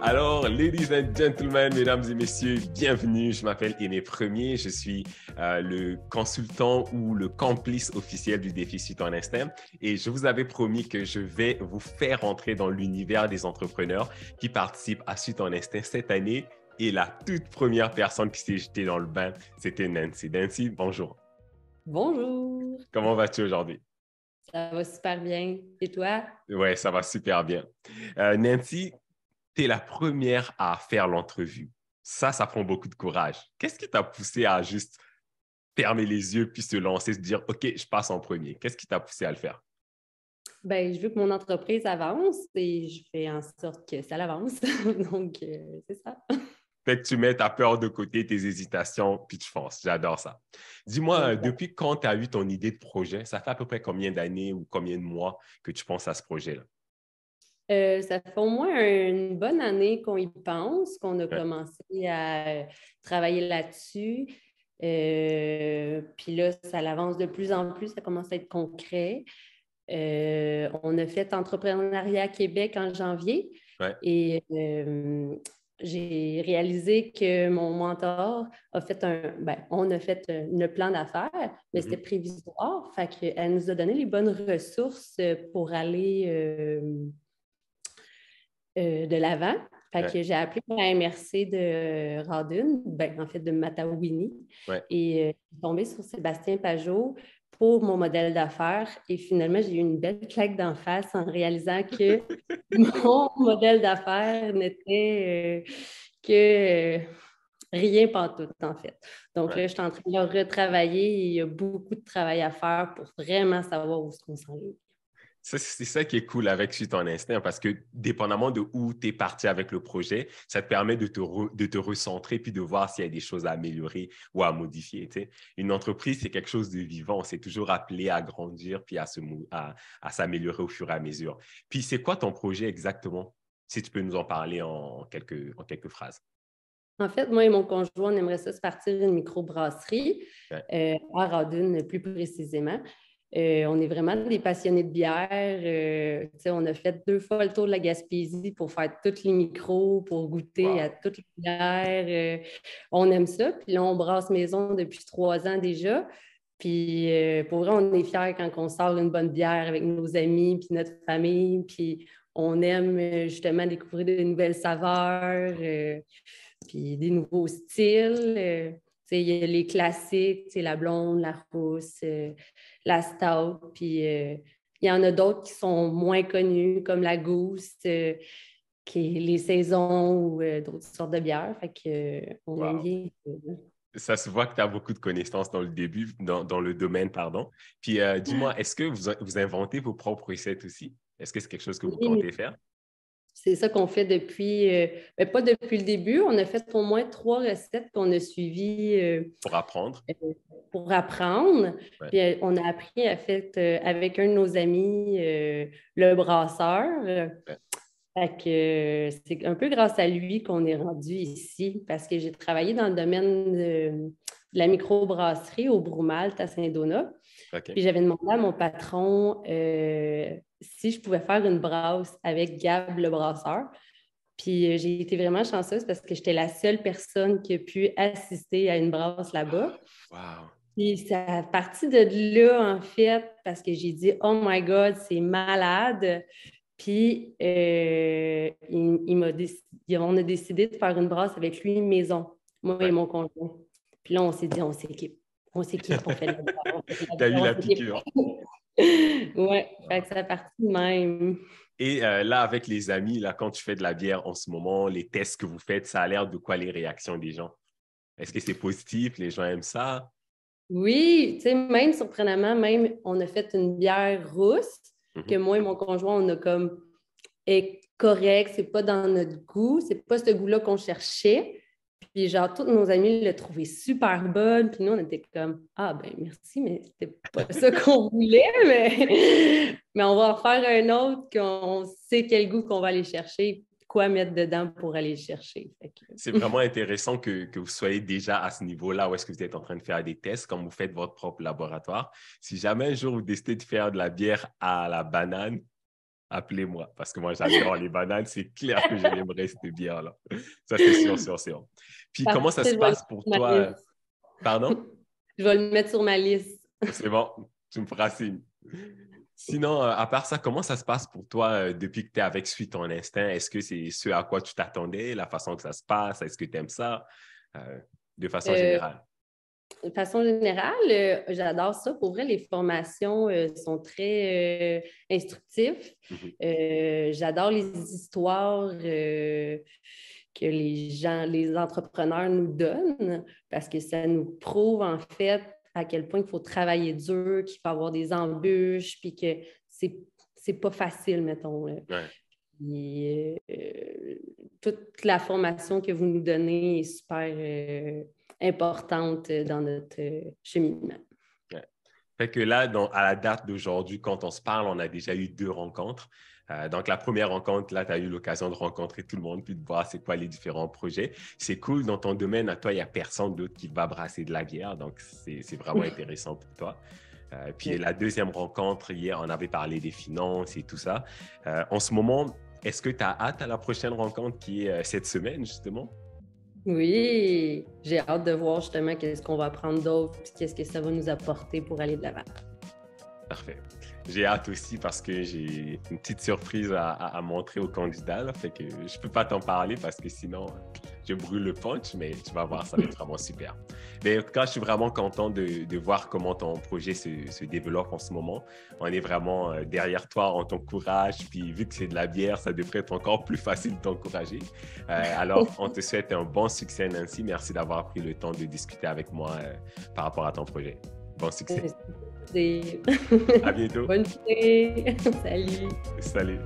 Alors, ladies and gentlemen, mesdames et messieurs, bienvenue. Je m'appelle Aimé Premier. Je suis le consultant ou le complice officiel du défi Suis ton instinct. Et je vous avais promis que je vais vous faire entrer dans l'univers des entrepreneurs qui participent à Suis ton instinct cette année. Et la toute première personne qui s'est jetée dans le bain, c'était Nancy. Nancy, bonjour. Bonjour, Comment vas-tu aujourd'hui? ça va super bien. Et toi? Ouais, ça va super bien. Nancy, tu es la première à faire l'entrevue. Ça prend beaucoup de courage. Qu'est-ce qui t'a poussé à juste fermer les yeux puis se lancer, se dire, OK, je passe en premier? Qu'est-ce qui t'a poussé à le faire? Ben, je veux que mon entreprise avance et je fais en sorte que ça avance. Donc, c'est ça. Fait que tu mets ta peur de côté, tes hésitations, puis tu fonces. J'adore ça. Dis-moi, Exact. depuis quand tu as eu ton idée de projet, ça fait à peu près combien d'années ou combien de mois que tu penses à ce projet-là? Ça fait au moins une bonne année qu'on y pense, qu'on a Ouais. commencé à travailler là-dessus. Puis là, ça avance de plus en plus, ça commence à être concret. On a fait Entrepreneuriat Québec en janvier Ouais. et j'ai réalisé que mon mentor a fait on a fait un plan d'affaires, mais c'était Mhm. prévisoire. Fait qu'elle nous a donné les bonnes ressources pour aller de l'avant. Fait Ouais. que j'ai appelé pour la MRC de Radun, en fait de Matawini, Ouais. et je suis tombée sur Sébastien Pajot pour mon modèle d'affaires. Et finalement, j'ai eu une belle claque d'en face en réalisant que mon modèle d'affaires n'était que rien pantoute, en fait. Donc Ouais. là, je suis en train de le retravailler et il y a beaucoup de travail à faire pour vraiment savoir où est-ce qu'on s'en est. Ça, c'est ça qui est cool avec Suis ton instinct parce que dépendamment de où tu es parti avec le projet, ça te permet de te recentrer puis de voir s'il y a des choses à améliorer ou à modifier. Tu sais. Une entreprise, c'est quelque chose de vivant. C'est toujours appelé à grandir puis à s'améliorer au fur et à mesure. Puis, c'est quoi ton projet exactement? Si tu peux nous en parler en quelques phrases. En fait, moi et mon conjoint, on aimerait ça se partir une microbrasserie Ouais. à Radun, plus précisément. On est vraiment des passionnés de bière. On a fait 2 fois le tour de la Gaspésie pour faire toutes les micros, pour goûter à Wow. toutes les bières. On aime ça. Puis là, on brasse maison depuis 3 ans déjà. Puis pour vrai, on est fiers quand on sort une bonne bière avec nos amis puis notre famille. Puis on aime justement découvrir de nouvelles saveurs. Puis des nouveaux styles. Il y a les classiques, la blonde, la rousse, la stout. Puis il y en a d'autres qui sont moins connus, comme la gousse, qui est les saisons ou d'autres sortes de bières. Fait que, on aime Wow. bien. Ça se voit que tu as beaucoup de connaissances dans le début, dans le domaine, pardon. Puis, dis-moi, est-ce que vous inventez vos propres recettes aussi? Est-ce que c'est quelque chose que vous Oui, comptez faire c'est ça qu'on fait depuis, pas depuis le début. On a fait au moins 3 recettes qu'on a suivies pour apprendre? pour apprendre. Ouais. Puis on a appris à fait avec un de nos amis, le brasseur. Ouais. Fait que c'est un peu grâce à lui qu'on est rendu ici parce que j'ai travaillé dans le domaine de la microbrasserie au Broumalt à Saint-Donat. OK. Puis j'avais demandé à mon patron si je pouvais faire une brasse avec Gab le brasseur. Puis j'ai été vraiment chanceuse parce que j'étais la seule personne qui a pu assister à une brasse là-bas. Wow. Puis ça a parti de là, en fait, parce que j'ai dit, oh my God, c'est malade. Puis on a décidé de faire une brasse avec lui maison, moi et Ouais. mon conjoint. Puis là, on s'est dit, on s'équipe. On s'équipe, on fait de la bière, on fait de la Tu as eu bière, la on s'équipe. piqûre. Ouais, fait que ça a parti de même. Et là, avec les amis, là, quand tu fais de la bière en ce moment, les tests que vous faites, ça a l'air de quoi les réactions des gens? Est-ce que c'est positif? Les gens aiment ça? Oui, tu sais, même surprenamment, même on a fait une bière rousse que Mhm. moi et mon conjoint, on a comme est correct, c'est pas dans notre goût, c'est pas ce goût-là qu'on cherchait. Puis genre, tous nos amis l'ont trouvé super bonne, puis nous, on était comme, ah ben merci, mais c'était pas ça qu'on voulait, mais on va en faire un autre qu'on sait quel goût qu'on va aller chercher, quoi mettre dedans pour aller le chercher. Fait C'est que... vraiment intéressant que vous soyez déjà à ce niveau-là où est-ce que vous êtes en train de faire des tests comme vous faites votre propre laboratoire. Si jamais un jour vous décidez de faire de la bière à la banane, appelez-moi parce que moi, j'adore les bananes. C'est clair que je l'aimerais, cette bière-là. Ça, c'est sûr, sûr, sûr. Puis, comment ça Parfait, se je vais le passe mettre pour sur ma toi? liste. Pardon? Je vais le mettre sur ma liste. C'est bon, tu me feras signe. Sinon, à part ça, comment ça se passe pour toi depuis que tu es avec Suis ton instinct? Est-ce que c'est ce à quoi tu t'attendais, la façon que ça se passe? Est-ce que tu aimes ça de façon Euh, générale? De façon générale, j'adore ça. Pour vrai, les formations sont très instructives. Mhm. J'adore les histoires que les gens, les entrepreneurs nous donnent parce que ça nous prouve en fait à quel point il faut travailler dur, qu'il faut avoir des embûches, puis que c'est pas facile, mettons. Là. Ouais. Puis, toute la formation que vous nous donnez est super importante dans notre cheminement. Ouais. Fait que là, à la date d'aujourd'hui, quand on se parle, on a déjà eu 2 rencontres. Donc, la première rencontre, là, tu as eu l'occasion de rencontrer tout le monde puis de voir c'est quoi les différents projets. C'est cool. Dans ton domaine, à toi, il n'y a personne d'autre qui va brasser de la bière. Donc, c'est vraiment intéressant pour toi. Puis, la deuxième rencontre, hier, on avait parlé des finances et tout ça. En ce moment, est-ce que tu as hâte à la prochaine rencontre qui est cette semaine, justement? Oui, j'ai hâte de voir justement qu'est-ce qu'on va apprendre d'autre puis qu'est-ce que ça va nous apporter pour aller de l'avant. Parfait. J'ai hâte aussi parce que j'ai une petite surprise à montrer aux candidats. Là, fait que je ne peux pas t'en parler parce que sinon, je brûle le punch, mais tu vas voir, ça va être vraiment super. Mais en tout cas, je suis vraiment content de voir comment ton projet se développe en ce moment. On est vraiment derrière toi, on t'encourage. Puis vu que c'est de la bière, ça devrait être encore plus facile de t'encourager. Alors, on te souhaite un bon succès, Nancy. Merci d'avoir pris le temps de discuter avec moi par rapport à ton projet. Bon succès. À bientôt. Bonne journée. Salut. Salut.